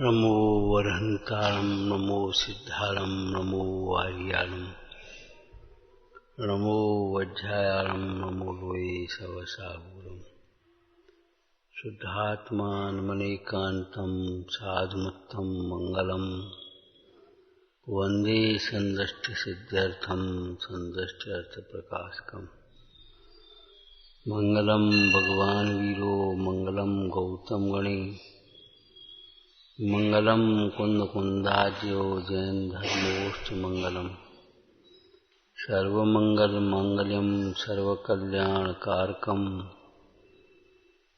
नमो वरहन्तारं नमो सिद्धारं नमो वार्याणं नमो वज्रायाणं नमो लोये सवसागुरं शुद्धात्मानमनेकान्तं साधुमत्तं मंगलम वंदे संदष्टिसिद्ध्यर्थं संदष्ट्यर्थप्रकाशकम् मंगलम भगवान वीरो मंगलम गौतम गणे मंगलम कुंद कुंदाज्यो जैन धर्मोष्ठ मंगलम सर्वमंगल मांगल्यम सर्वकल्याणकारकम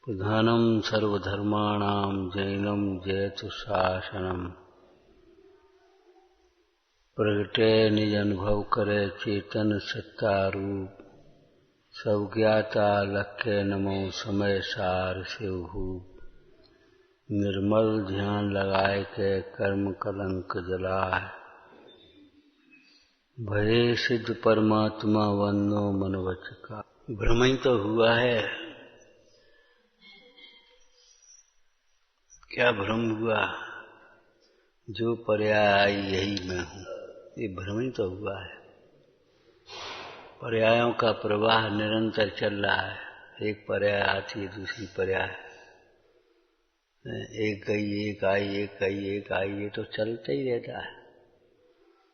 प्रधानम सर्वधर्माणां जैनम जयतु शासनम प्रगटे निज अनुभव करे चेतन सत्तारूप सब ज्ञाता लक्ष्य नमो समय सार शिवभूप निर्मल ध्यान लगाए के कर्म कलंक जलाए भये सिद्ध परमात्मा वंदो मन वच का। भ्रम ही तो हुआ है। क्या भ्रम हुआ? जो पर्याय आई यही मैं हूँ, ये भ्रम ही तो हुआ है। पर्यायों का प्रवाह निरंतर चल रहा है। एक पर्याय आती है, दूसरी पर्याय, एक गई एक आई, एक गई एक आई, ये तो चलता ही रहता है।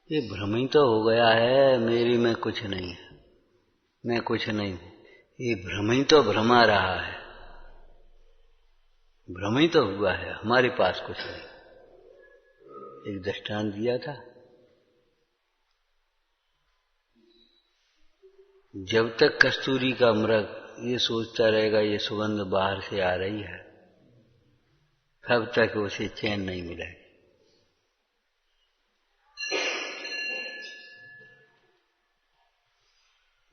ये भ्रम ही तो हो गया है। मेरी में कुछ नहीं है, मैं कुछ नहीं हूँ, ये भ्रम ही तो भ्रमा रहा है। भ्रम ही तो हुआ है, हमारे पास कुछ नहीं। एक दृष्टांत दिया था, जब तक कस्तूरी का मृग ये सोचता रहेगा ये सुगंध बाहर से आ रही है, तब तक उसे चैन नहीं मिलेगा।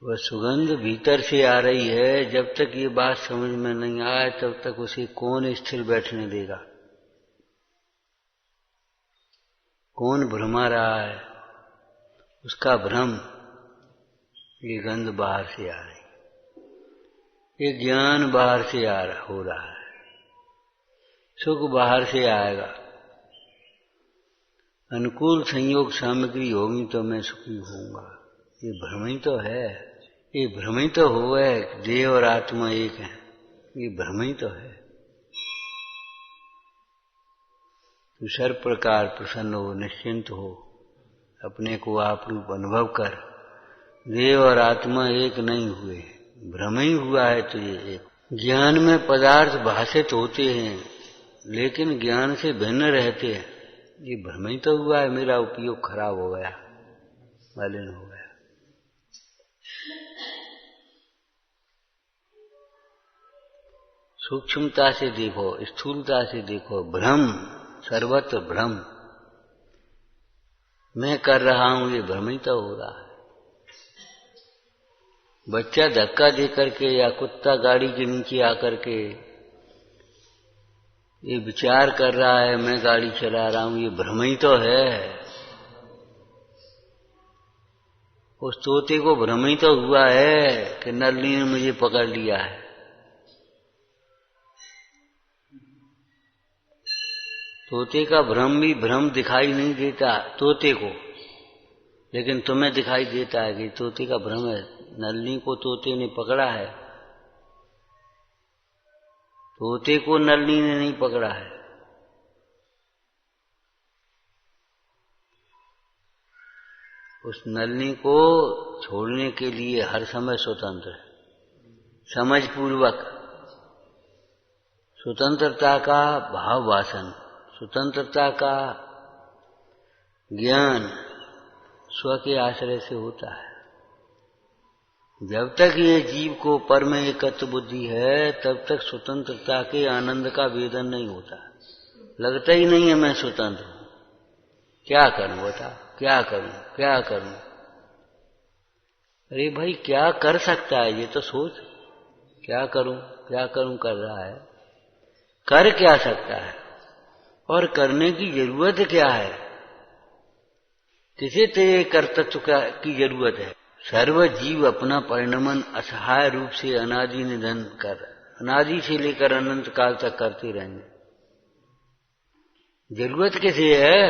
वह सुगंध भीतर से आ रही है, जब तक ये बात समझ में नहीं आए तब तक उसे कौन स्थिर बैठने देगा? कौन भ्रमा रहा है? उसका भ्रम। ये गंध बाहर से आ रही, ये ज्ञान बाहर से हो रहा है, सुख बाहर से आएगा, अनुकूल संयोग सामग्री होगी तो मैं सुखी होऊंगा। ये भ्रम ही तो है। ये भ्रम ही तो हुआ है। देह और आत्मा एक है, ये भ्रम ही तो है। तो सर्व प्रकार प्रसन्न हो, निश्चिंत हो, अपने को आप रूप अनुभव कर। देह और आत्मा एक नहीं हुए, भ्रम ही हुआ है। तो ये एक ज्ञान में पदार्थ भाषित होते हैं, लेकिन ज्ञान से भिन्न रहते हैं। ये भ्रम ही तो हुआ है। मेरा उपयोग खराब हो गया, मलिन हो गया। सूक्ष्मता से देखो, स्थूलता से देखो। भ्रम, सर्वत्र भ्रम। मैं कर रहा हूं, ये भ्रम ही तो हो रहा है। बच्चा धक्का दे करके या कुत्ता गाड़ी के नीचे आकर के ये विचार कर रहा है मैं गाड़ी चला रहा हूं, ये भ्रम ही तो है। उस तोते को भ्रम ही तो हुआ है कि नल्ली ने मुझे पकड़ लिया है। तोते का भ्रम भी भ्रम दिखाई नहीं देता तोते को, लेकिन तुम्हें दिखाई देता है कि तोते का भ्रम है। नल्ली को तोते ने पकड़ा है, तोते को नल्ली ने नहीं पकड़ा है। उस नल्ली को छोड़ने के लिए हर समय स्वतंत्र है, समझपूर्वक। स्वतंत्रता का भाव वासन, स्वतंत्रता का ज्ञान स्व के आश्रय से होता है। जब तक ये जीव को पर में एकत्व बुद्धि है, तब तक स्वतंत्रता के आनंद का वेदन नहीं होता। लगता ही नहीं है मैं स्वतंत्र हूं। क्या करूं बता, क्या करूं, क्या करूं? अरे भाई, क्या कर सकता है ये तो सोच। क्या करूं, क्या करूं कर रहा है। कर क्या सकता है और करने की जरूरत क्या है? किसे तेरे कर्तृत्व की जरूरत है? सर्व जीव अपना परिणमन असहाय रूप से अनादि निधन कर, अनादि से लेकर अनंत काल तक करते रहेंगे। जरूरत किसे है?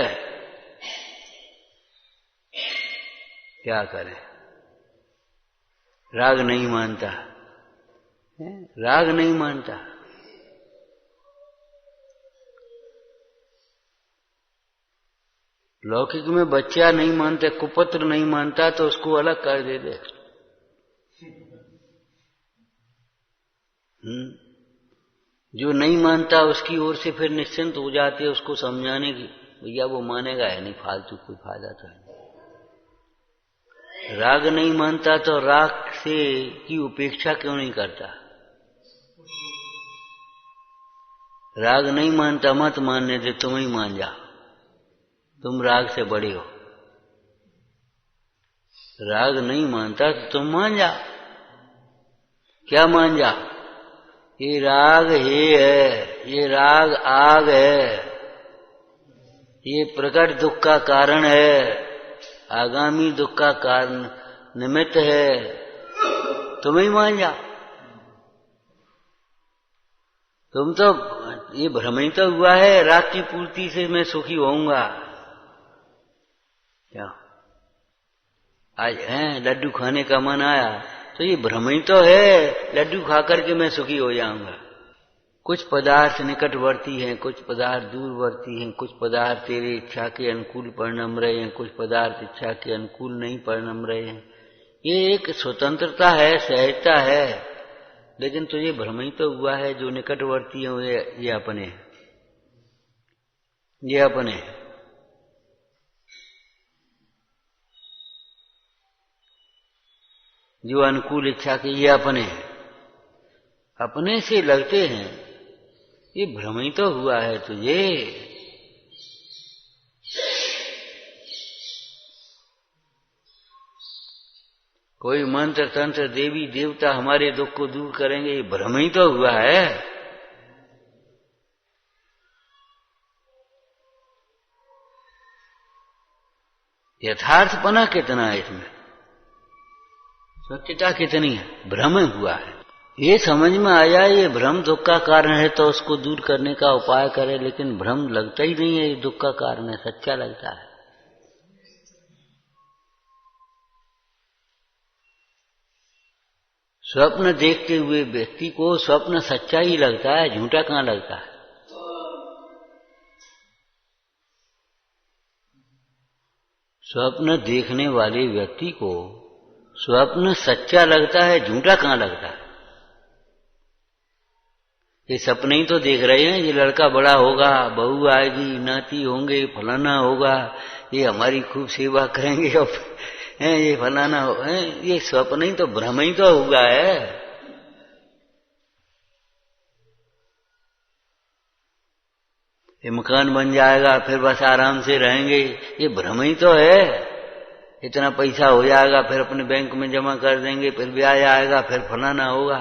क्या करें? राग नहीं मानता, राग नहीं मानता। लौकिक में बच्चा नहीं मानते, कुपुत्र नहीं मानता तो उसको अलग कर दे। जो नहीं मानता उसकी ओर से फिर निश्चिंत हो जाते हैं उसको समझाने की, भैया वो मानेगा है नहीं, फालतू कोई फायदा तो नहीं। राग नहीं मानता तो राग से की उपेक्षा क्यों नहीं करता? राग नहीं मानता, मत मानने दे, तुम ही मान जा, तुम राग से बड़े हो। राग नहीं मानता तो तुम मान जा। क्या मान जा? ये राग हे है, ये राग आग है, ये प्रकट दुख का कारण है, आगामी दुख का कारण निमित्त है, तुम ही मान जा। तुम तो ये भ्रम ही तो हुआ है, राग की पूर्ति से मैं सुखी होऊंगा। क्या आज है लड्डू खाने का मन आया तो ये भ्रम ही तो है, लड्डू खा करके मैं सुखी हो जाऊंगा। कुछ पदार्थ निकटवर्ती हैं, कुछ पदार्थ दूरवर्ती हैं, कुछ पदार्थ तेरी इच्छा के अनुकूल परिणम रहे हैं, कुछ पदार्थ इच्छा के अनुकूल नहीं परिणम रहे हैं। ये एक स्वतंत्रता है, सहजता है, लेकिन तुझे भ्रम ही तो हुआ है। जो निकटवर्ती है ये अपने, ये अपने। जो अनुकूल इच्छा के ये अपने, अपने से लगते हैं। ये भ्रम ही तो हुआ है तुझे। कोई मंत्र तंत्र देवी देवता हमारे दुख को दूर करेंगे, ये भ्रम ही तो हुआ है। यथार्थपना कितना है इसमें, सत्यता कितनी है? भ्रम हुआ है। ये समझ में आया ये भ्रम दुख का कारण है तो उसको दूर करने का उपाय करे, लेकिन भ्रम लगता ही नहीं है ये दुख का कारण है, सच्चा लगता है। स्वप्न देखते हुए व्यक्ति को स्वप्न सच्चा ही लगता है, झूठा कहां लगता है? स्वप्न देखने वाले व्यक्ति को स्वप्न सच्चा लगता है, झूठा कहां लगता है? ये सपने ही तो देख रहे हैं, ये लड़का बड़ा होगा, बहू आएगी, नाती होंगे, फलाना होगा, ये हमारी खूब सेवा करेंगे, और ये फलाना हो, ये स्वप्न ही तो, भ्रम ही तो हुआ है। ये मकान बन जाएगा फिर बस आराम से रहेंगे, ये भ्रम ही तो है। इतना पैसा हो जाएगा फिर अपने बैंक में जमा कर देंगे, फिर ब्याज आएगा, फिर फलाना होगा,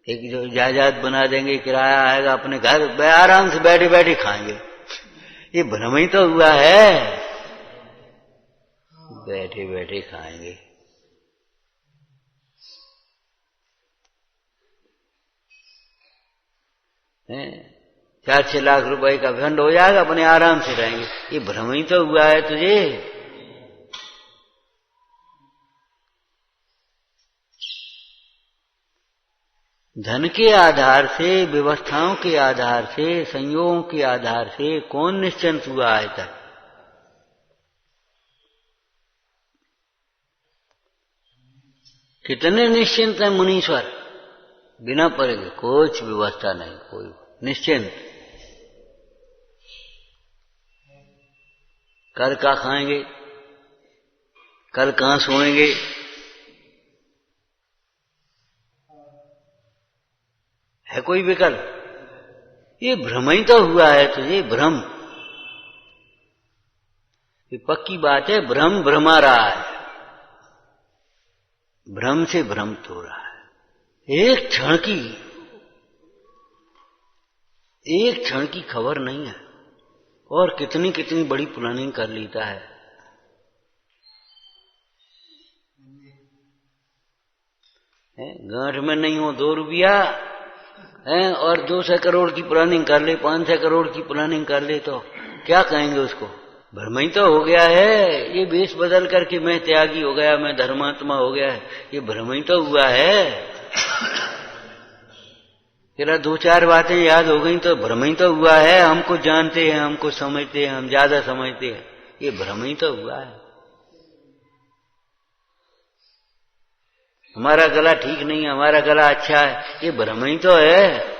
एक जो जायदाद बना देंगे, किराया आएगा, अपने घर आराम से बैठे बैठे खाएंगे। ये भ्रम ही तो हुआ है, बैठे बैठे खाएंगे। हैं 4-6 लाख रुपए का फंड हो जाएगा, अपने आराम से रहेंगे। ये भ्रम ही तो हुआ है तुझे। धन के आधार से, व्यवस्थाओं के आधार से, संयोगों के आधार से कौन निश्चिंत हुआ है तक? कितने निश्चिंत है मुनीश्वर, बिना परे कुछ व्यवस्था नहीं, कोई निश्चिंत। कल क्या खाएंगे, कल कहां सोएंगे, है कोई विकल्प? ये भ्रम ही तो हुआ है तुझे, भ्रम। ये पक्की बात है, भ्रम भ्रमा रहा है, भ्रम से भ्रमित हो रहा है। एक क्षण की खबर नहीं है, और कितनी कितनी बड़ी प्लानिंग कर लेता है। गांठ में नहीं हो 2 रुपया, हैं, और 200 करोड़ की प्लानिंग कर ले, 500 करोड़ की प्लानिंग कर ले, तो क्या कहेंगे उसको? भ्रम ही तो हो गया है। ये वेश बदल करके मैं त्यागी हो गया, मैं धर्मात्मा हो गया है, ये भ्रम ही तो हुआ है। तेरा 2-4 बातें याद हो गई तो भ्रम ही तो हुआ है। हमको जानते हैं, हमको समझते हैं, हम ज्यादा समझते हैं, ये भ्रम ही तो हुआ है। हमारा गला ठीक नहीं है, हमारा गला अच्छा है, ये भ्रम ही तो है।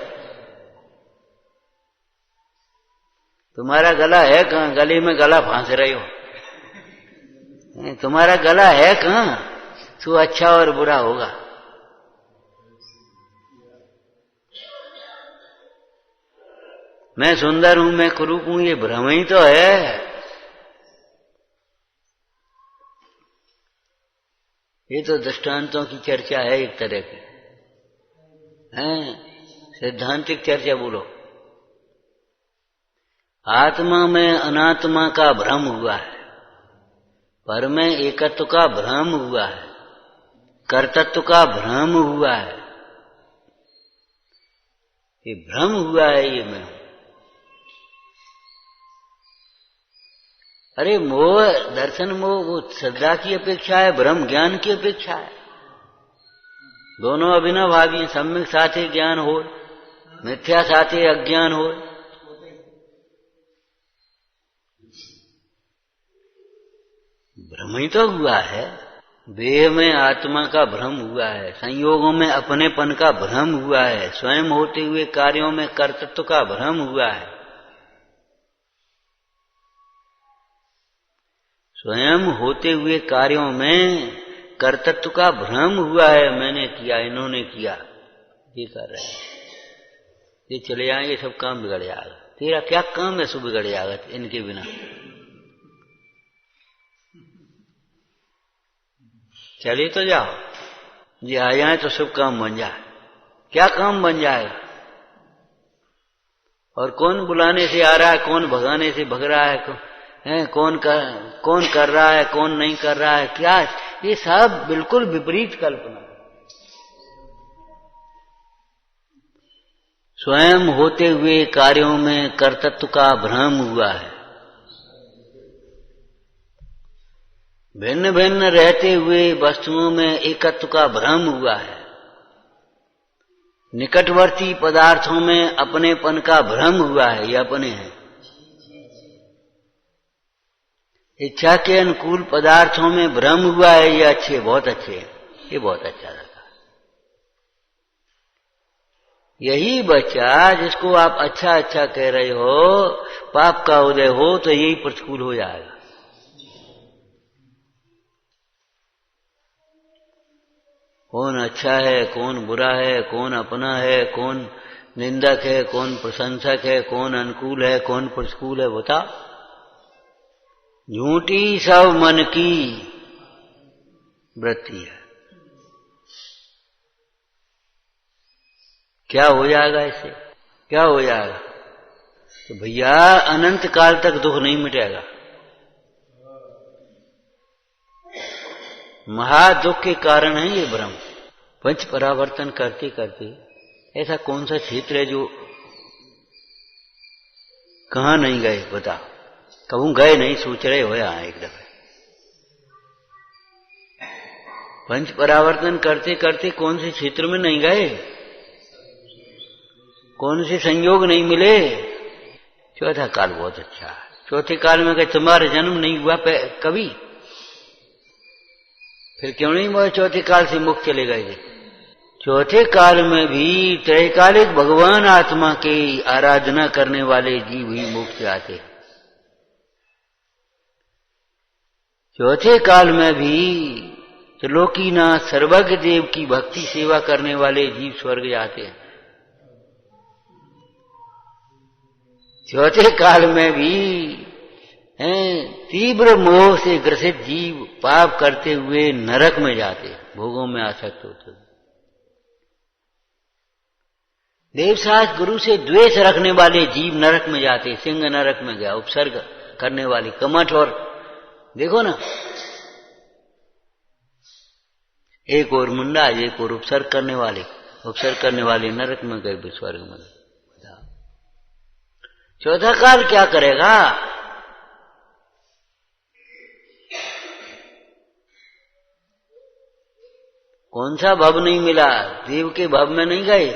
तुम्हारा गला है कहाँ? गले में गला फांस रहे हो। तुम्हारा गला है कहाँ? तो अच्छा और बुरा होगा। मैं सुंदर हूं, मैं कुरूप हूं, ये भ्रम ही तो है। ये तो दृष्टांतों की चर्चा है एक तरह की, हैं? सैद्धांतिक चर्चा बोलो। आत्मा में अनात्मा का भ्रम हुआ है, पर में एकत्व का भ्रम हुआ है, कर्तृत्व का भ्रम हुआ है। ये भ्रम हुआ है, ये मैं हूं। अरे मोह, दर्शन मोह वो श्रद्धा की अपेक्षा है, भ्रम ज्ञान की अपेक्षा है। दोनों अभिनवभावी, सम्यक साथे ज्ञान हो, मिथ्या साथे अज्ञान हो। भ्रम ही तो हुआ है। देह में आत्मा का भ्रम हुआ है, संयोगों में अपनेपन का भ्रम हुआ है, स्वयं होते हुए कार्यों में कर्तृत्व का भ्रम हुआ है। स्वयं होते हुए कार्यों में कर्तृत्व का भ्रम हुआ है। मैंने किया, इन्होंने किया, ये कर रहे हैं, ये चले जाएंगे, सब काम बिगड़ जाएगा। तेरा क्या काम है सब बिगड़ जाएगा इनके बिना? चले तो जाओ, ये आ जाए तो सब काम बन जाए। क्या काम बन जाएगा? और कौन बुलाने से आ रहा है, कौन भगाने से भग रहा है, कौन कर रहा है, कौन नहीं कर रहा है, क्या? ये सब बिल्कुल विपरीत कल्पना। स्वयं होते हुए कार्यों में कर्तृत्व का भ्रम हुआ है। भिन्न भिन्न रहते हुए वस्तुओं में एकत्व का भ्रम हुआ है। निकटवर्ती पदार्थों में अपनेपन का भ्रम हुआ है, ये अपने हैं। इच्छा के अनुकूल पदार्थों में भ्रम हुआ है, ये अच्छे, बहुत अच्छे हैं, ये बहुत अच्छा लगा। यही बच्चा जिसको आप अच्छा अच्छा कह रहे हो, पाप का उदय हो तो यही प्रतिकूल हो जाएगा। कौन अच्छा है, कौन बुरा है, कौन अपना है, कौन निंदक है, कौन प्रशंसक है, कौन अनुकूल है, कौन प्रतिकूल है, बता। झूठी सब मन की वृत्ति है। क्या हो जाएगा इससे? क्या हो जाएगा? तो भैया अनंत काल तक दुख नहीं मिटेगा। महादुख के कारण है ये भ्रम। पंच परावर्तन करते करते ऐसा कौन सा क्षेत्र है जो कहां नहीं गए? बता। कहूं गए नहीं, सोच रहे हो यहां एक दफे। पंच परावर्तन करते करते कौन से क्षेत्र में नहीं गए? कौन से संयोग नहीं मिले? चौथा काल बहुत अच्छा है। चौथे काल में कहे तुम्हारा जन्म नहीं हुआ कभी, फिर क्यों नहीं हुआ? चौथे काल से मुक्त चले गए थे। चौथे काल में भी त्रैकालिक भगवान आत्मा की आराधना करने वाले जीव ही मुक्त जाते हैं। चौथे काल में भी त्रिलोकीनाथ सर्वज्ञ देव की भक्ति सेवा करने वाले जीव स्वर्ग जाते हैं। चौथे काल में भी तीव्र मोह से ग्रसित जीव पाप करते हुए नरक में जाते, भोगों में आसक्त होते। देवशास्त्र गुरु से द्वेष रखने वाले जीव नरक में जाते। सिंह नरक में गया, उपसर्ग करने वाली कमठ, और देखो ना, एक और मुंडा, एक और उपसर्ग करने वाले, अवसर करने वाले नरक में गए, स्वर्ग में गए। चौथा काल क्या करेगा? कौन सा भव नहीं मिला? देव के भव में नहीं गए?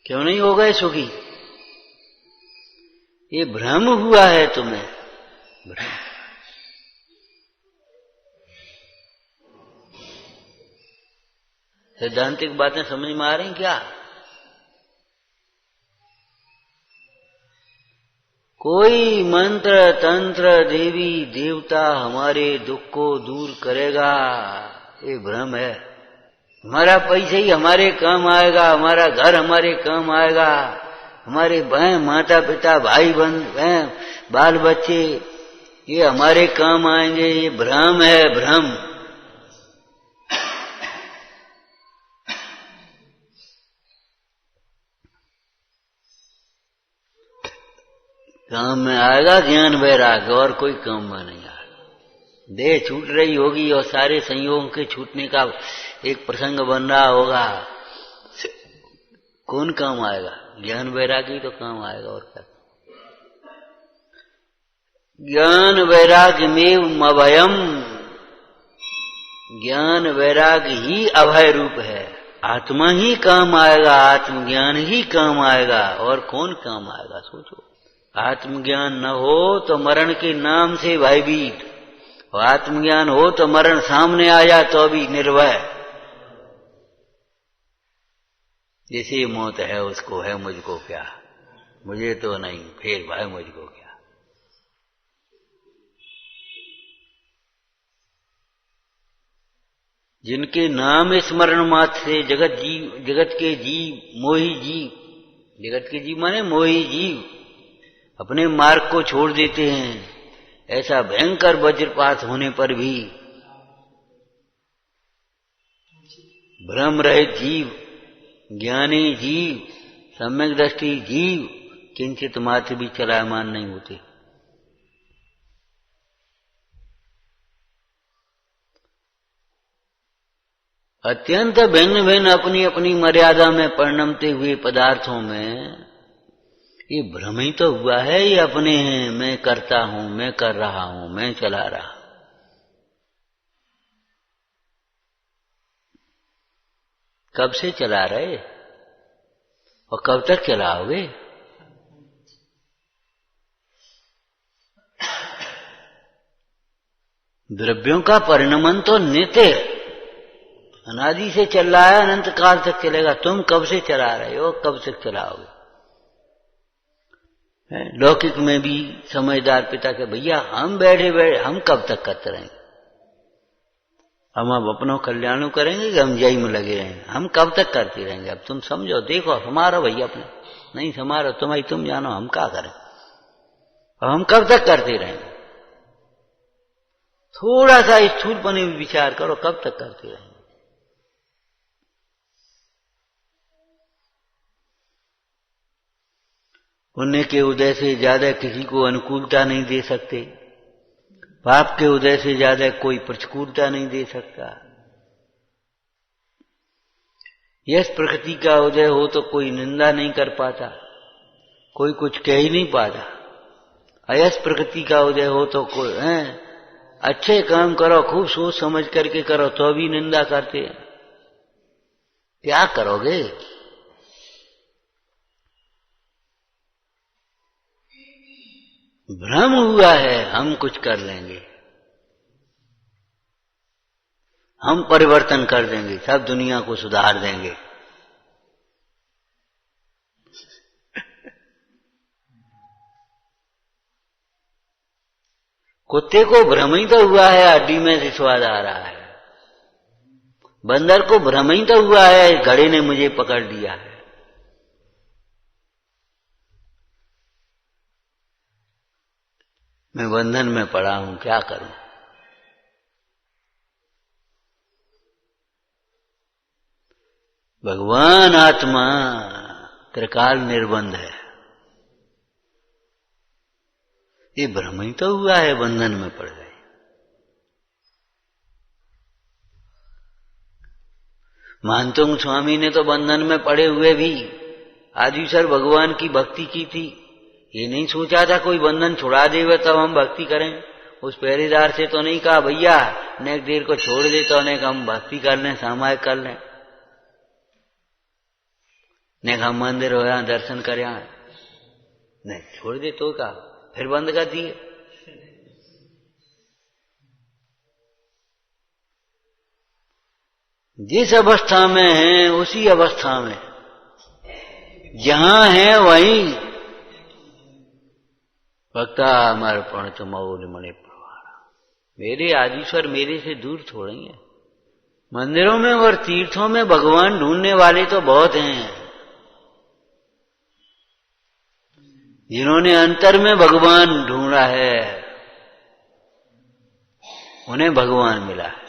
क्यों नहीं हो गए सुखी? ये भ्रम हुआ है तुम्हें, भ्रम। सैद्धांतिक बातें समझ में आ रही क्या? कोई मंत्र तंत्र देवी देवता हमारे दुख को दूर करेगा, ये भ्रम है। हमारा पैसा ही हमारे काम आएगा, हमारा घर हमारे काम आएगा, हमारे बहन माता पिता भाई बहन बाल बच्चे ये हमारे काम आएंगे, ये भ्रम है, भ्रम। काम में आएगा ज्ञान वैराग्य, और कोई काम में नहीं आएगा। देह छूट रही होगी और सारे संयोगों के छूटने का एक प्रसंग बन रहा होगा, कौन काम आएगा? ज्ञान वैराग्य तो काम आएगा, और क्या? ज्ञान वैराग्य में अभयम, ज्ञान वैराग्य ही अभय रूप है। आत्मा ही काम आएगा, आत्मज्ञान ही काम आएगा, और कौन काम आएगा? सोचो। आत्मज्ञान न हो तो मरण के नाम से भयभीत, और आत्मज्ञान हो तो मरण सामने आया तो भी निर्भय। जैसे मौत है उसको है, मुझको क्या, मुझे तो नहीं, फिर भाई मुझको क्या। जिनके नाम स्मरण मात्र से जगत के जीव मोही जीव, जगत के जीव माने मोही जीव अपने मार्ग को छोड़ देते हैं। ऐसा भयंकर वज्रपात होने पर भी भ्रम रहित जीव, ज्ञानी जीव, सम्यक दृष्टि जीव किंचित मात्र भी चलायमान नहीं होते। अत्यंत भिन्न भिन्न अपनी अपनी मर्यादा में परिणमते हुए पदार्थों में ये भ्रम ही तो हुआ है, ये अपने हैं, मैं करता हूं, मैं कर रहा हूं, मैं चला रहा। कब से चला रहे और कब तक चलाओगे? द्रव्यों का परिणमन तो नित्य अनादि से चल रहा है, अनंत काल तक चलेगा। तुम कब से चला रहे हो, कब तक चलाओगे? लौकिक में भी समझदार पिता के भैया हम बैठे बैठे हम कब तक करते रहेंगे? हम अब अपनों कल्याण करेंगे कि हम जय में लगे रहेंगे? हम कब तक करते रहेंगे? अब तुम समझो, देखो, समारो भैया अपने, नहीं समारो तुम जानो, हम क्या करें? अब हम कब तक करते रहेंगे? थोड़ा सा स्थूलपने में विचार करो, कब तक करते रहेंगे? पुण्य के उदय से ज्यादा किसी को अनुकूलता नहीं दे सकते, पाप के उदय से ज्यादा कोई प्रतिकूलता नहीं दे सकता। यश प्रकृति का उदय हो तो कोई निंदा नहीं कर पाता, कोई कुछ कह ही नहीं पाता। अयश प्रकृति का उदय हो तो कोई अच्छे काम करो, खूब सोच समझ करके करो, तो भी निंदा करते हैं। क्या करोगे? भ्रम हुआ है हम कुछ कर लेंगे, हम परिवर्तन कर देंगे, सब दुनिया को सुधार देंगे। कुत्ते को भ्रम ही तो हुआ है हड्डी में से स्वाद आ रहा है, बंदर को भ्रम ही तो हुआ है घड़े ने मुझे पकड़ लिया है। मैं बंधन में पड़ा हूं, क्या करूं? भगवान आत्मा त्रिकाल निर्बंध है, ये भ्रम ही तो हुआ है, बंधन में पड़ गए। मानतोंग स्वामी ने तो बंधन में पड़े हुए भी आदिशर भगवान की भक्ति की थी। ये नहीं सोचा था कोई बंधन छुड़ा देवे तब हम भक्ति करें। उस पहरेदार से तो नहीं कहा भैया नेक देर को छोड़ दे तो अनेक हम भक्ति कर लें, सामायिक कर लें, नेक हम मंदिर हो यहाँ दर्शन कर यहाँ नहीं छोड़ दे तो कहा फिर बंद कर दिए। जिस अवस्था में है उसी अवस्था में जहां है वहीं भक्तामर्पण तो मौल मणि प्रवाह। मेरे आदिश्वर मेरे से दूर थोड़े हैं। मंदिरों में और तीर्थों में भगवान ढूंढने वाले तो बहुत हैं। जिन्होंने अंतर में भगवान ढूंढा है उन्हें भगवान मिला है,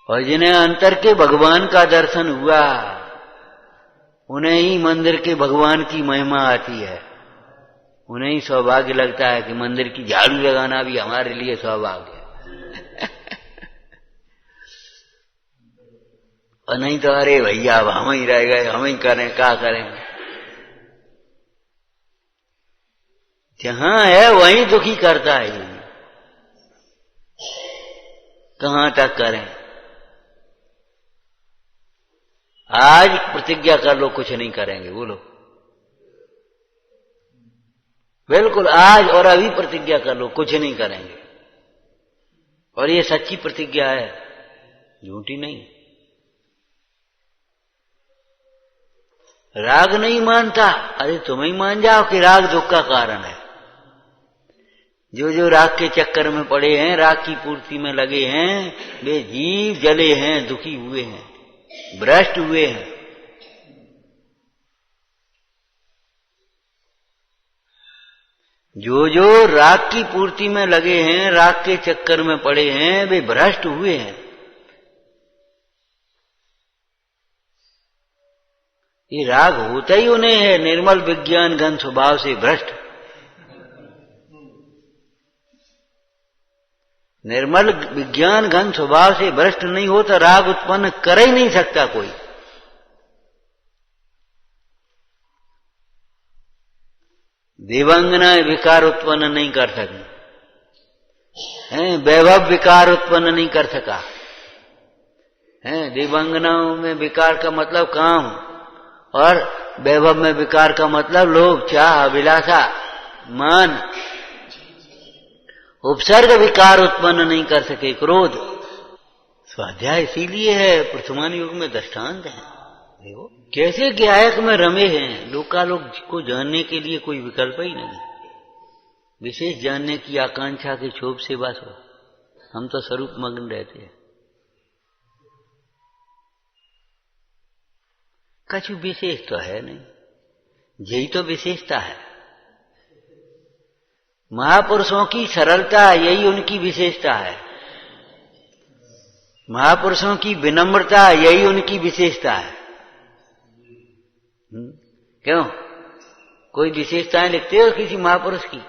और जिन्हें अंतर के भगवान का दर्शन हुआ उन्हें ही मंदिर के भगवान की महिमा आती है। उन्हें ही सौभाग्य लगता है कि मंदिर की झाड़ू लगाना भी हमारे लिए सौभाग्य है। और नहीं तो अरे भैया अब हम ही रह गए, हम ही करें, क्या करें। जहां है वहीं दुखी करता है। कहां तक करें। आज प्रतिज्ञा कर लो कुछ नहीं करेंगे, बोलो बिल्कुल आज और अभी प्रतिज्ञा कर लो कुछ नहीं करेंगे। और ये सच्ची प्रतिज्ञा है, झूठी नहीं। राग नहीं मानता, अरे तुम ही मान जाओ कि राग दुख का कारण है। जो जो राग के चक्कर में पड़े हैं, राग की पूर्ति में लगे हैं, वे जीव जले हैं, दुखी हुए हैं, भ्रष्ट हुए हैं। जो जो राग की पूर्ति में लगे हैं, राग के चक्कर में पड़े हैं, वे भ्रष्ट हुए हैं। ये राग होता ही उन्हें है निर्मल विज्ञान घन स्वभाव से भ्रष्ट। निर्मल विज्ञान घन स्वभाव से भ्रष्ट नहीं होता, राग उत्पन्न कर ही नहीं सकता कोई। देवांगनाएं विकार उत्पन्न नहीं कर सकी, वैभव विकार उत्पन्न नहीं कर सका। देवांगनाओं में विकार का मतलब काम, और वैभव में विकार का मतलब लोभ, चाह, अभिलाषा, मान। उपसर्ग विकार उत्पन्न नहीं कर सके, क्रोध। स्वाध्याय इसीलिए है, वर्तमान युग में दृष्टांत है। देखो कैसे ज्ञायक में रमे हैं। लोकालोक को जानने के लिए कोई विकल्प ही नहीं, विशेष जानने की आकांक्षा के क्षोभ से बस हम तो स्वरूप मग्न रहते हैं। कछु विशेष तो है नहीं, यही तो विशेषता है। महापुरुषों की सरलता यही उनकी विशेषता है। महापुरुषों की विनम्रता यही उनकी विशेषता है। क्यों कोई विशेषताएं लिखते हो किसी महापुरुष की,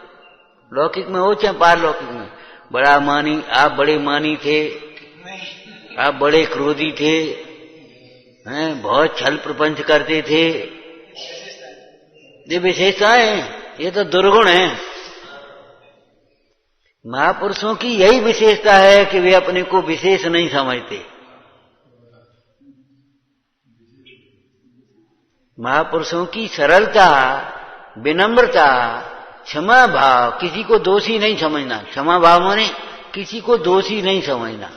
लौकिक में हो चाहे पारलौकिक में? बड़ा मानी, आप बड़े मानी थे, आप बड़े क्रोधी थे, बहुत छल प्रपंच करते थे, ये विशेषताएं हैं, ये तो दुर्गुण है। महापुरुषों की यही विशेषता है कि वे अपने को विशेष नहीं समझते। महापुरुषों की सरलता, विनम्रता, क्षमा भाव, किसी को दोषी नहीं समझना। क्षमा भाव माने किसी को दोषी नहीं समझना।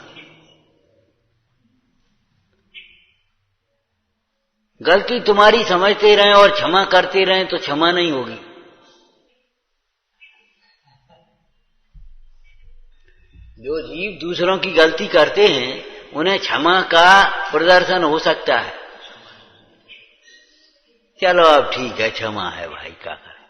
गलती तुम्हारी समझते रहें और क्षमा करते रहें तो क्षमा नहीं होगी। जो जीव दूसरों की गलती करते हैं उन्हें क्षमा का प्रदर्शन हो सकता है। चलो अब ठीक है, क्षमा है भाई, क्या करें।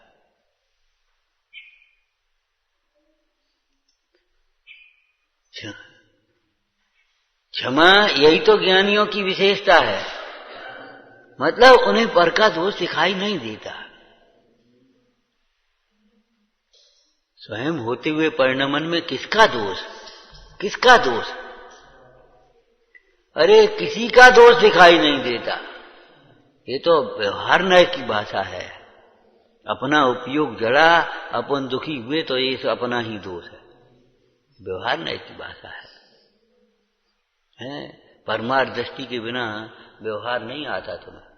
क्षमा यही तो ज्ञानियों की विशेषता है। मतलब उन्हें पर का दोष दिखाई नहीं देता। स्वयं होते हुए परिणमन में किसका दोष, किसका दोष? अरे किसी का दोष दिखाई नहीं देता। ये तो व्यवहार नय की भाषा है। अपना उपयोग जड़ा, अपन दुखी हुए तो ये अपना ही दोष है। व्यवहार नय की भाषा है? परमार्थ दृष्टि के बिना व्यवहार नहीं आता तुम्हें।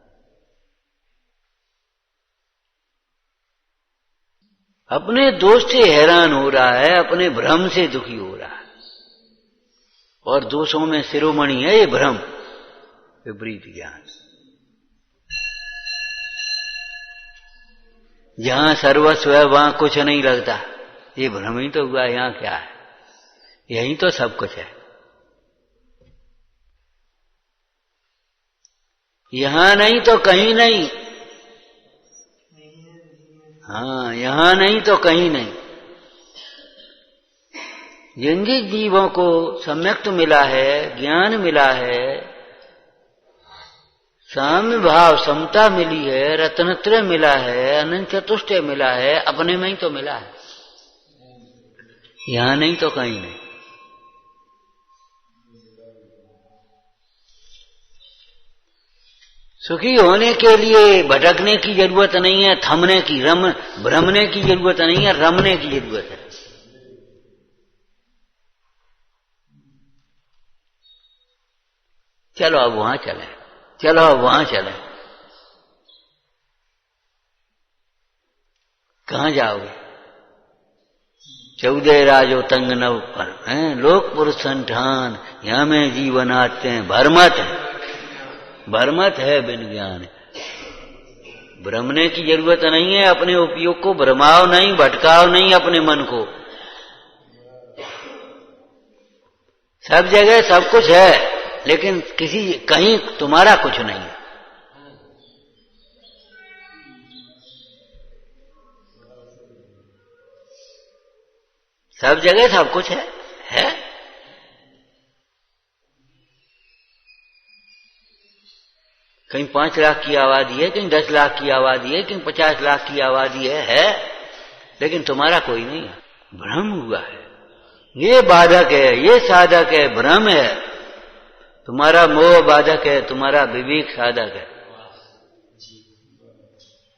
अपने दोष से हैरान हो रहा है, अपने भ्रम से दुखी हो रहा है। और दोषों में शिरोमणि है ये भ्रम, विपरीत ज्ञान। जहां सर्वस्व है वहां कुछ नहीं लगता, ये भ्रम ही तो हुआ। यहां क्या है? यही तो सब कुछ है। यहां नहीं तो कहीं नहीं। हाँ, यहां नहीं तो कहीं नहीं। जिन जिन जीवों को सम्यक्त मिला है, ज्ञान मिला है, साम्य भाव समता मिली है, रत्नत्रय मिला है, अनंत चतुष्टय मिला है, अपने में ही तो मिला है। यहां नहीं तो कहीं नहीं। सुखी होने के लिए भटकने की जरूरत नहीं है, थमने की, भ्रमने की जरूरत नहीं है, रमने की जरूरत है। चलो अब वहां चले, चलो अब वहां चले। कहां जाओगे? 14 राजो तंग नव पर हैं, लोक पुरुष संठान, यहां में जीवन आते हैं। भरमत है, भरमत है बिन ज्ञान। भ्रमने की जरूरत नहीं है। अपने उपयोग को भ्रमाओ नहीं, भटकाओ नहीं अपने मन को। सब जगह सब कुछ है, लेकिन कहीं तुम्हारा कुछ नहीं है। सब जगह सब कुछ है? कहीं 5 लाख की आबादी है, कहीं 10 लाख की आबादी है, कहीं 50 लाख की आबादी है, लेकिन तुम्हारा कोई नहीं है। भ्रम हुआ है। ये बाधक है, ये साधक है, भ्रम है। तुम्हारा मोह बाधक है, तुम्हारा विवेक साधक है।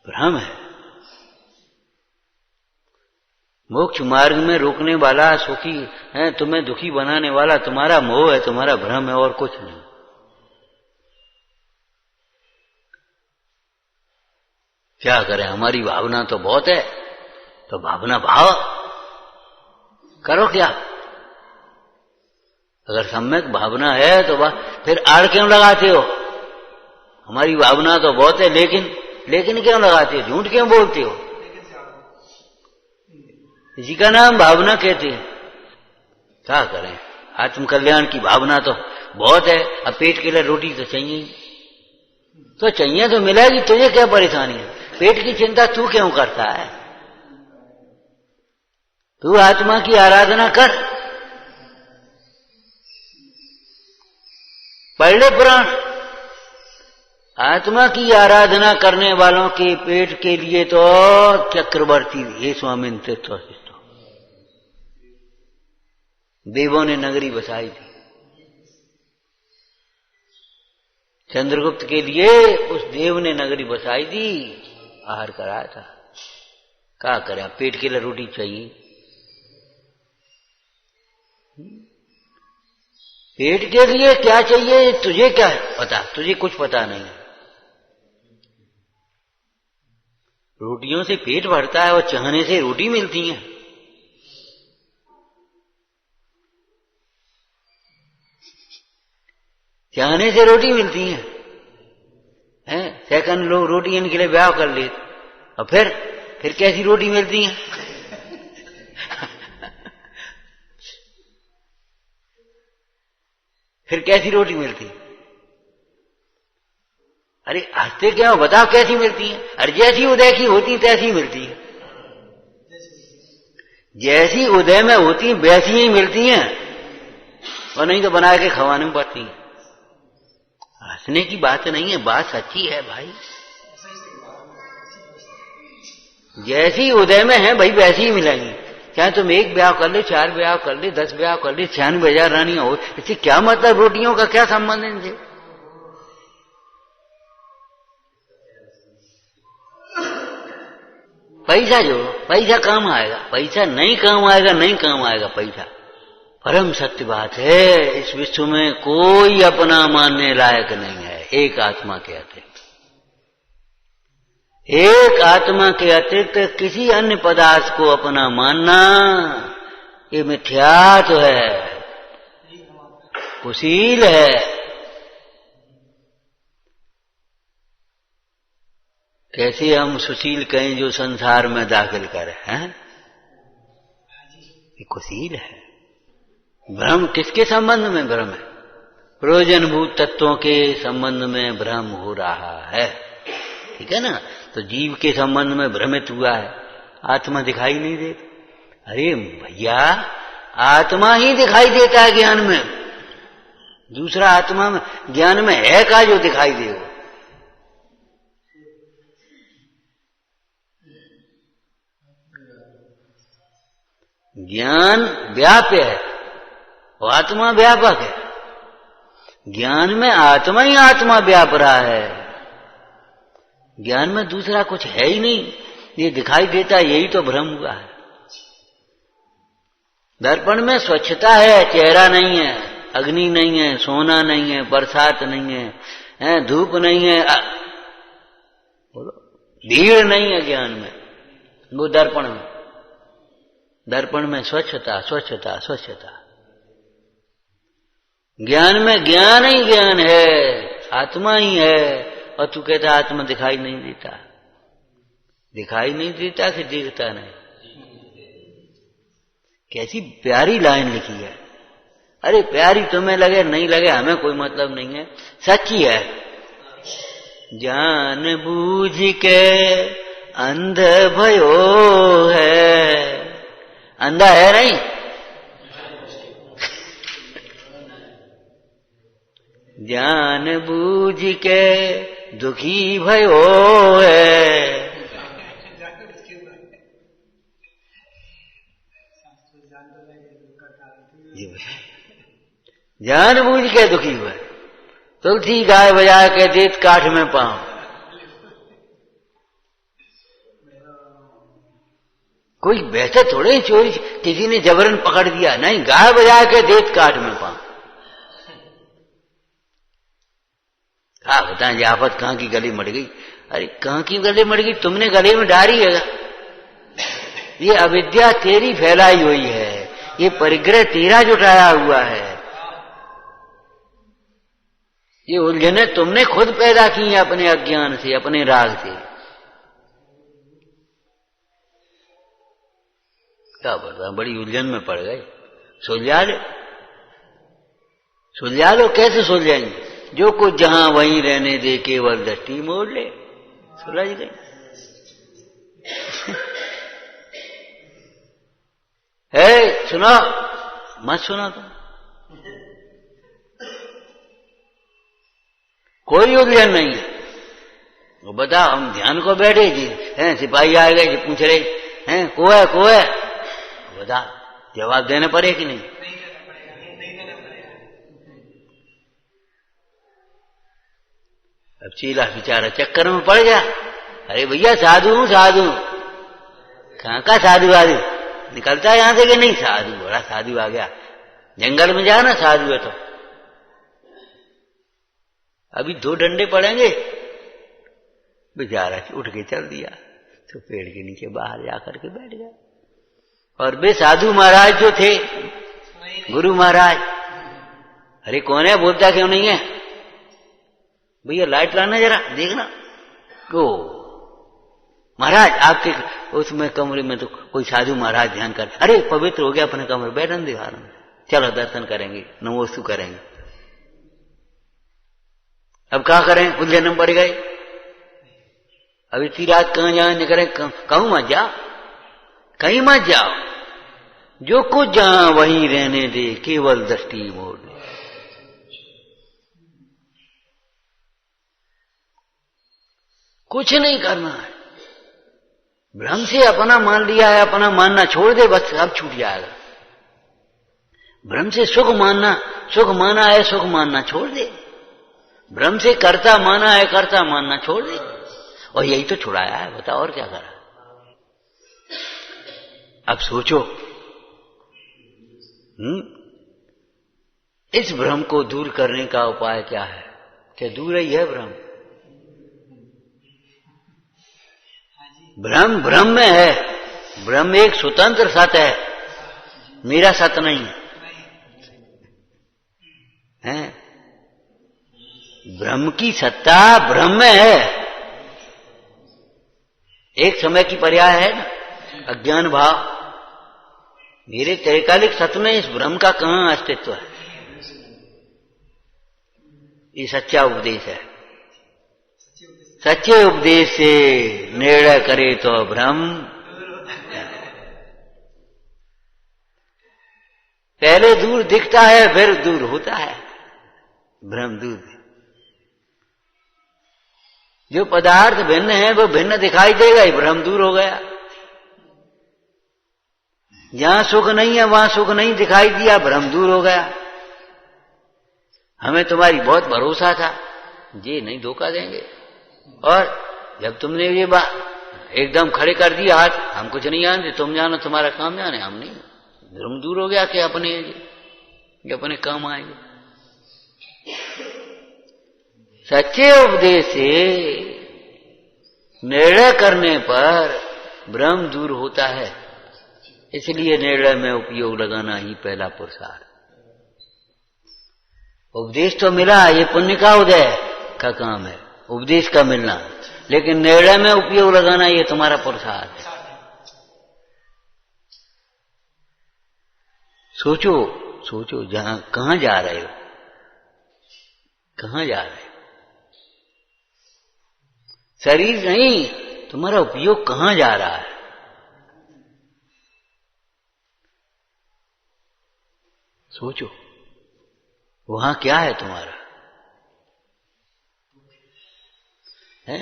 भ्रम है। मोक्ष मार्ग में रोकने वाला सुखी है, तुम्हें दुखी बनाने वाला तुम्हारा मोह है, तुम्हारा भ्रम है, और कुछ नहीं। क्या करें? हमारी भावना तो बहुत है, तो भावना भाव करो क्या? अगर सम्यक भावना है तो फिर आड़ क्यों लगाते हो? हमारी भावना तो बहुत है, लेकिन क्यों लगाते हो? झूठ क्यों बोलते हो? इसी का नाम भावना कहते हैं। क्या करें? आत्म कल्याण की भावना तो बहुत है। अब पेट के लिए रोटी तो चाहिए, तो चाहिए तो मिलेगी। तुझे क्या परेशानी है? पेट की चिंता तू क्यों करता है? तू आत्मा की आराधना कर, पढ़ ले पुराण। आत्मा की आराधना करने वालों के पेट के लिए तो चक्रवर्ती हे स्वामी तीर्थ देवों ने नगरी बसाई थी। चंद्रगुप्त के लिए उस देव ने नगरी बसाई थी, आहार कराया था। क्या करे? पेट के लिए रोटी चाहिए। पेट के लिए क्या चाहिए तुझे क्या पता? तुझे कुछ पता नहीं। रोटियों से पेट भरता है और चाहने से रोटी मिलती है। चाहने से रोटी मिलती है, सेकंड लोग रोटी इनके लिए ब्याह कर ले, और फिर कैसी रोटी मिलती है? फिर कैसी रोटी मिलती है? अरे हंसते क्या हो? बताओ कैसी मिलती है? अरे जैसी उदय की होती तैसी मिलती है। जैसी उदय में होती वैसी ही मिलती हैं, और नहीं तो बना के खवाने में पड़ती है। हंसने की बात नहीं है, बात सच्ची है भाई। जैसी उदय में है भाई वैसी ही मिलेंगी। चाहे तुम एक ब्याह कर ले, 4 ब्याह कर ले, 10 ब्याह कर ले, 96,000 रानियां हो, इससे क्या मतलब? रोटियों का क्या संबंध है इनसे? पैसा जो पैसा काम आएगा, पैसा नहीं काम आएगा, नहीं काम आएगा पैसा। परम सत्य बात है, इस विश्व में कोई अपना मानने लायक नहीं है एक आत्मा के अतिरिक्त। एक आत्मा के अतिरिक्त किसी अन्य पदार्थ को अपना मानना ये मिथ्या तो है, कुशील है। कैसे हम सुशील कहें जो संसार में दाखिल करे हैं? ये कुशील है। भ्रम किसके संबंध में भ्रम है? प्रयोजनभूत तत्वों के संबंध में भ्रम हो रहा है, ठीक है ना? तो जीव के संबंध में भ्रमित हुआ है, आत्मा दिखाई नहीं देती। अरे भैया, आत्मा ही दिखाई देता है ज्ञान में, दूसरा आत्मा में ज्ञान में है का जो दिखाई दे? वो ज्ञान व्याप्य है और आत्मा व्यापक है। ज्ञान में आत्मा ही आत्मा व्याप रहा है, ज्ञान में दूसरा कुछ है ही नहीं, ये दिखाई देता, यही तो भ्रम हुआ है। दर्पण में स्वच्छता है, चेहरा नहीं है, अग्नि नहीं है, सोना नहीं है, बरसात नहीं है, धूप नहीं है, बोलो, भीड़ नहीं है ज्ञान में। वो दर्पण में स्वच्छता स्वच्छता स्वच्छता। ज्ञान में ज्ञान ही ज्ञान है, आत्मा ही है, और तू कहता आत्मा दिखाई नहीं देता। दिखाई नहीं देता कि दिखता नहीं? कैसी प्यारी लाइन लिखी है। अरे प्यारी तुम्हें लगे नहीं लगे हमें कोई मतलब नहीं है, सच्ची है। जान बूझ के अंध भयो है, अंधा है नहीं? जान बूझ के दुखी भयो है, जान बूझ के दुखी हुए। तुलसी गाय बजा के देत काठ में पांव। कोई वैसे थोड़े चोरी किसी ने जबरन पकड़ दिया, नहीं, गाय बजा के देत काठ में पांव। हाँ बताएं, आफत कहां की गली मर गई? अरे कहां की गली मर गई? तुमने गले में डाली है। ये अविद्या तेरी फैलाई हुई है, ये परिग्रह तेरा जुटाया हुआ है, ये उलझने तुमने खुद पैदा की हैं अपने अज्ञान से, अपने राग से। क्या बता, बड़ी उलझन में पड़ गए। सुलझा लो। कैसे सुलझाएंगे? जो कुछ जहां वहीं रहने दे, केवल दृष्टि मोड़ ले, सुलझ गई। है सुनो, मत सुना तुम, कोई उलझन नहीं है। वो बता, हम ध्यान को बैठे जी हैं, सिपाही आ गए जी पूछ रहे हैं को है, बता जवाब देने पड़े कि नहीं? अब चीला बेचारा चक्कर में पड़ गया। अरे भैया साधु हूं, साधु। कहां का साधु आदि निकलता है यहां से कि नहीं? साधु, बड़ा साधु आ गया। जंगल में जाना साधु है तो अभी 2 डंडे पड़ेंगे। बेचारा उठ के चल दिया तो पेड़ के नीचे बाहर जाकर के बैठ गया। और वे साधु महाराज जो थे, गुरु महाराज, अरे कौन है, बोलता क्यों नहीं है? भैया लाइट लाना जरा, देखना। को महाराज आपके उसमें कमरे में तो कोई साधु महाराज ध्यान कर, अरे पवित्र हो गया अपने कमरे, बैठन दिखा रहा, चलो दर्शन करेंगे, नमोस्तु करेंगे। अब क्या करें? उलझन में पड़ गए। अब इतनी रात कहां जाए निकले? कहूं मत जाओ, कहीं मत जाओ, जो कुछ जहां वहीं रहने दे, केवल दृष्टि मोड़ दे। कुछ नहीं करना है, भ्रम से अपना मान लिया है, अपना मानना छोड़ दे, बस अब छूट जाएगा। भ्रम से सुख माना है, सुख मानना छोड़ दे। भ्रम से कर्ता माना है, कर्ता मानना छोड़ दे। और यही तो छुड़ाया है, बता और क्या करा। अब सोचो, इस भ्रम को दूर करने का उपाय क्या है? क्या दूर ही है भ्रम? भ्रम भ्रम में है। ब्रह्म एक स्वतंत्र सत्य है, मेरा सत्य नहीं है। ब्रह्म की सत्ता ब्रह्म में है। एक समय की पर्याय है ना, अज्ञान भाव। मेरे त्रैकालिक सत्य में इस ब्रह्म का कहां अस्तित्व है? ये सच्चा उपदेश है। सच्चे उपदेश से निर्णय करे तो भ्रम। पहले दूर दिखता है, फिर दूर होता है भ्रम। दूर जो पदार्थ भिन्न है वो भिन्न दिखाई देगा, ही भ्रम दूर हो गया। जहां सुख नहीं है वहां सुख नहीं दिखाई दिया, भ्रम दूर हो गया। हमें तुम्हारी बहुत भरोसा था, ये नहीं धोखा देंगे। और जब तुमने ये बात एकदम खड़े कर दिया हाथ, हम कुछ नहीं जानते, तुम जानो, तुम्हारा काम जाने, हम नहीं। भ्रम दूर हो गया कि अपने काम आएंगे। सच्चे उपदेश से निर्णय करने पर भ्रम दूर होता है। इसलिए निर्णय में उपयोग लगाना ही पहला पुरुषार्थ। उपदेश तो मिला, ये पुण्य का उदय का काम है, उपदेश का मिलना। लेकिन निर्णय में उपयोग लगाना ये तुम्हारा पुरुषार्थ है। सोचो सोचो, जहां कहां जा रहे हो, कहां जा रहे हो? शरीर नहीं, तुम्हारा उपयोग कहां जा रहा है? सोचो, वहां क्या है तुम्हारा? है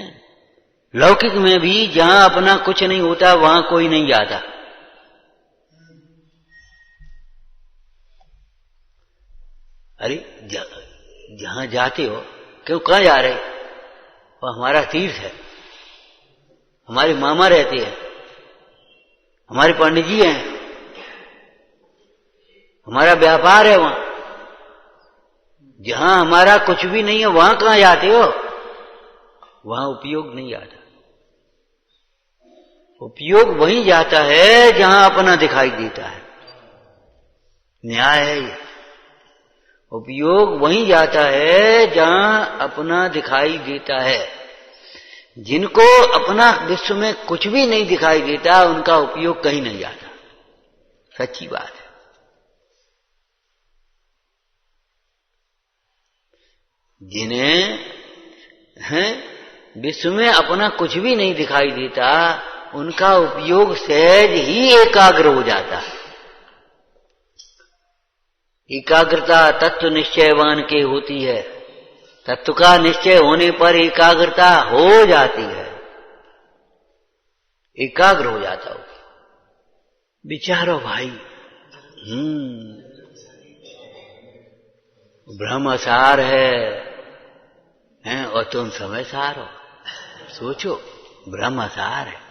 लौकिक में भी जहां अपना कुछ नहीं होता वहां कोई नहीं जाता। अरे जहां जाते हो, क्यों कहां जा रहे? वो हमारा तीर्थ है, हमारे मामा रहते हैं, हमारे पंडित जी हैं, हमारा व्यापार है। वहां जहां हमारा कुछ भी नहीं है वहां कहां जाते हो? वहां उपयोग नहीं आता। उपयोग वहीं जाता है जहां अपना दिखाई देता है। न्याय है ये। उपयोग वहीं जाता है जहां अपना दिखाई देता है। जिनको अपना विश्व में कुछ भी नहीं दिखाई देता, उनका उपयोग कहीं नहीं जाता। सच्ची बात है। जिन्हें विश्व में अपना कुछ भी नहीं दिखाई देता, उनका उपयोग सहज ही एकाग्र हो जाता है। एकाग्रता तत्व निश्चयवान के होती है। तत्व का निश्चय होने पर एकाग्रता हो जाती है, एकाग्र हो जाता हो। विचारो भाई, ब्रह्म असार है और तुम समय सार हो। सोचो, ब्रह्म असार है।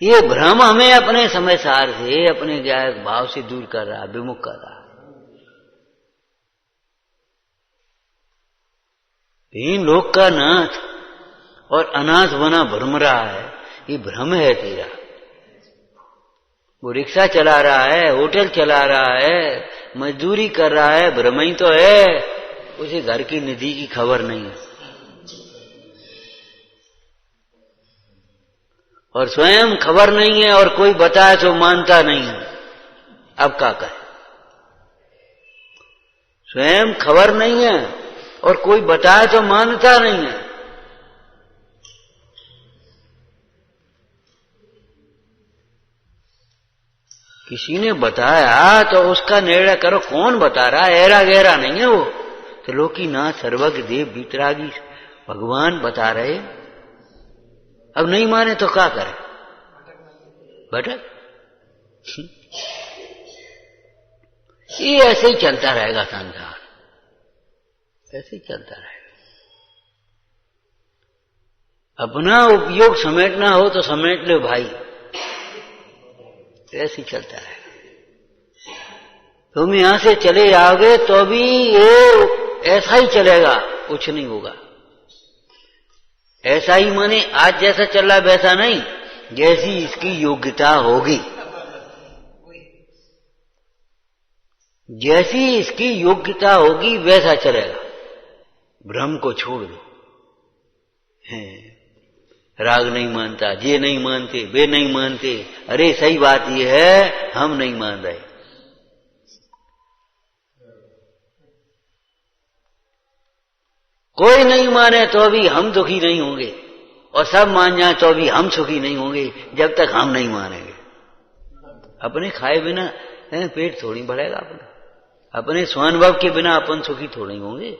ये भ्रम हमें अपने समय सार से, अपने ज्ञायक भाव से दूर कर रहा, विमुख कर रहा। तीन लोक का नाथ और अनाथ बना भ्रम रहा है, ये भ्रम है तेरा। वो रिक्शा चला रहा है, होटल चला रहा है, मजदूरी कर रहा है, भ्रम ही तो है। उसे घर की निधि की खबर नहीं है और स्वयं खबर नहीं है, और कोई बताए तो मानता नहीं है। अब क्या कहे? स्वयं खबर नहीं है और कोई बताए तो मानता नहीं है। किसी ने बताया तो उसका निर्णय करो, कौन बता रहा है? ऐरा गहरा नहीं है वो। तो लोकीनाथ सर्वज्ञ देव बीतरागी भगवान बता रहे। अब नहीं माने तो क्या करे? भटक। ये ऐसे ही चलता रहेगा संसार, ऐसे ही चलता रहेगा। अपना उपयोग समेटना हो तो समेट लो भाई, ऐसे ही चलता रहेगा। तुम यहां से चले जाओगे तो भी ये ऐसा ही चलेगा, कुछ नहीं होगा। ऐसा ही माने आज जैसा चल रहा वैसा नहीं, जैसी इसकी योग्यता होगी, जैसी इसकी योग्यता होगी वैसा चलेगा। भ्रम को छोड़ दो। राग नहीं मानता, ये नहीं मानते, वे नहीं मानते। अरे सही बात ये है, हम नहीं मान रहे। कोई नहीं माने तो भी हम दुखी नहीं होंगे, और सब मान जाए तो भी हम सुखी नहीं होंगे जब तक हम नहीं मानेंगे। अपने खाए बिना पेट थोड़ी बढ़ेगा अपना, अपने स्वानुभव के बिना अपन सुखी थोड़े ही होंगे।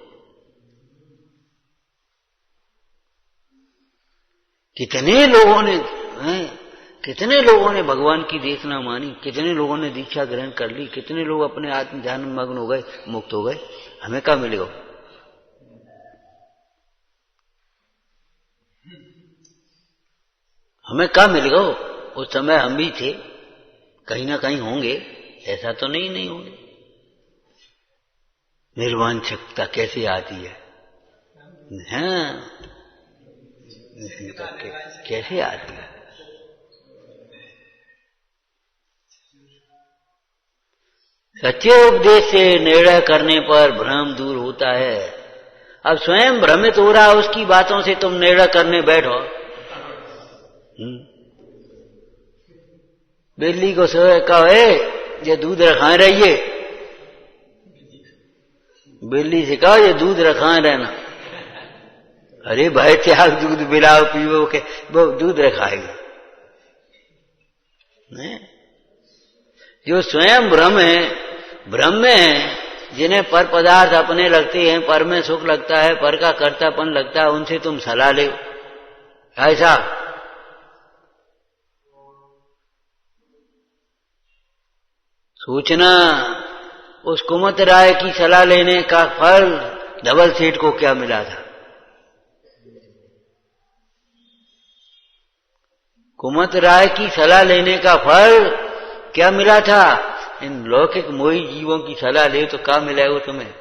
कितने लोगों ने भगवान की देखना मानी, कितने लोगों ने दीक्षा ग्रहण कर ली, कितने लोग अपने आत्म ध्यान में मग्न हो गए, मुक्त हो गए। हमें क्या मिलेगा? हमें क्या मिलेगा? उस समय हम भी थे, कहीं ना कहीं होंगे, ऐसा तो नहीं होंगे। निर्वांछकता कैसे आती है? हाँ, कैसे आती है? सच्चे उपदेश से निर्णय करने पर भ्रम दूर होता है। अब स्वयं भ्रमित हो रहा है उसकी बातों से, तुम निर्णय करने बैठो। बिल्ली को कहो ये दूध रखाए रहिए, बिल्ली से कहो ये दूध रखाए रहना। अरे भाई त्याग दूध पिलाओ पीओ के वो दूध रखाएगा। जो स्वयं भ्रम में है, जिन्हें पर पदार्थ अपने लगते हैं, पर में सुख लगता है, पर का कर्तापन लगता है, उनसे तुम सलाह ले। ऐसा सोचना। उस कुमत राय की सलाह लेने का फल धवल सेठ को क्या मिला था? कुमत राय की सलाह लेने का फल क्या मिला था? इन लौकिक मोही जीवों की सलाह ले तो क्या मिलेगा तुम्हें?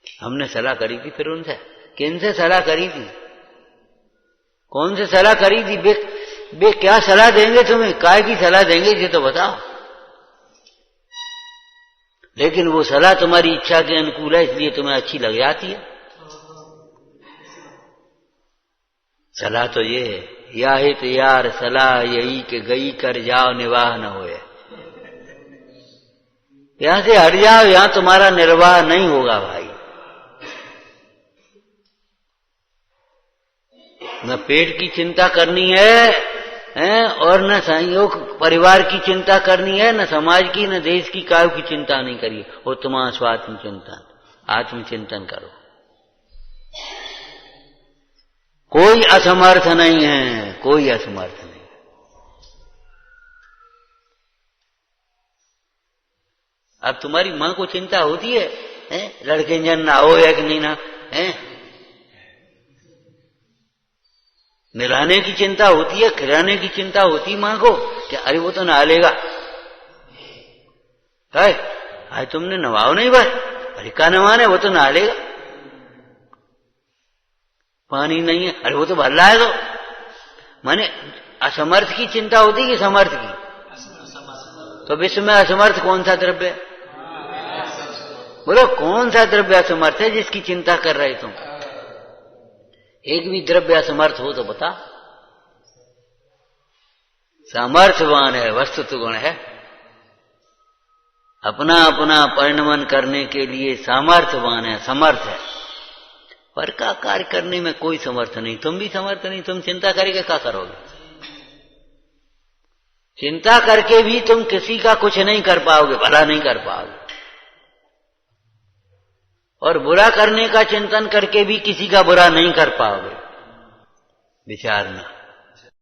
हमने सलाह करी थी फिर उनसे, किनसे सलाह करी थी? कौन से सलाह करी थी? वे क्या सलाह देंगे तुम्हें? काय की सलाह देंगे ये तो बताओ। लेकिन वो सलाह तुम्हारी इच्छा के अनुकूल है, इसलिए तुम्हें अच्छी लग जाती है। सलाह तो ये है, या हित यार सलाह यही कि गई कर जाओ निर्वाह न होए। यहां से हट जाओ, यहां तुम्हारा निर्वाह नहीं होगा भाई। न पेट की चिंता करनी है और न संयोग परिवार की चिंता करनी है, न समाज की, न देश की, कायु की चिंता नहीं करिए। उत्तमा स्वात्म चिंतन, आत्मचिंतन करो। कोई असमर्थ नहीं है, कोई असमर्थ नहीं। अब तुम्हारी मां को चिंता होती है लड़के जन ना हो या कि नहीं ना, नहलाने की चिंता होती है, खिलाने की चिंता होती है मां को, क्या अरे वो तो नहा लेगा। आज तुमने नवाओ नहीं भाई, अरे का नवाने, वो तो नहा लेगा। पानी नहीं है, अरे वो तो भर रहा है। तो माने असमर्थ की चिंता होती है कि समर्थ की? तो विश्व में असमर्थ कौन सा द्रव्य है? बोलो कौन सा द्रव्य असमर्थ है जिसकी चिंता कर रहे तुम? एक भी द्रव्य असमर्थ हो तो बता। सामर्थ्यवान है, वस्तुत्व गुण है, अपना अपना परिणमन करने के लिए सामर्थ्यवान है, समर्थ है। पर का कार्य करने में कोई समर्थ नहीं, तुम भी समर्थ नहीं। तुम चिंता करके क्या करोगे? चिंता करके भी तुम किसी का कुछ नहीं कर पाओगे, भला नहीं कर पाओगे। और बुरा करने का चिंतन करके भी किसी का बुरा नहीं कर पाओगे। विचारना।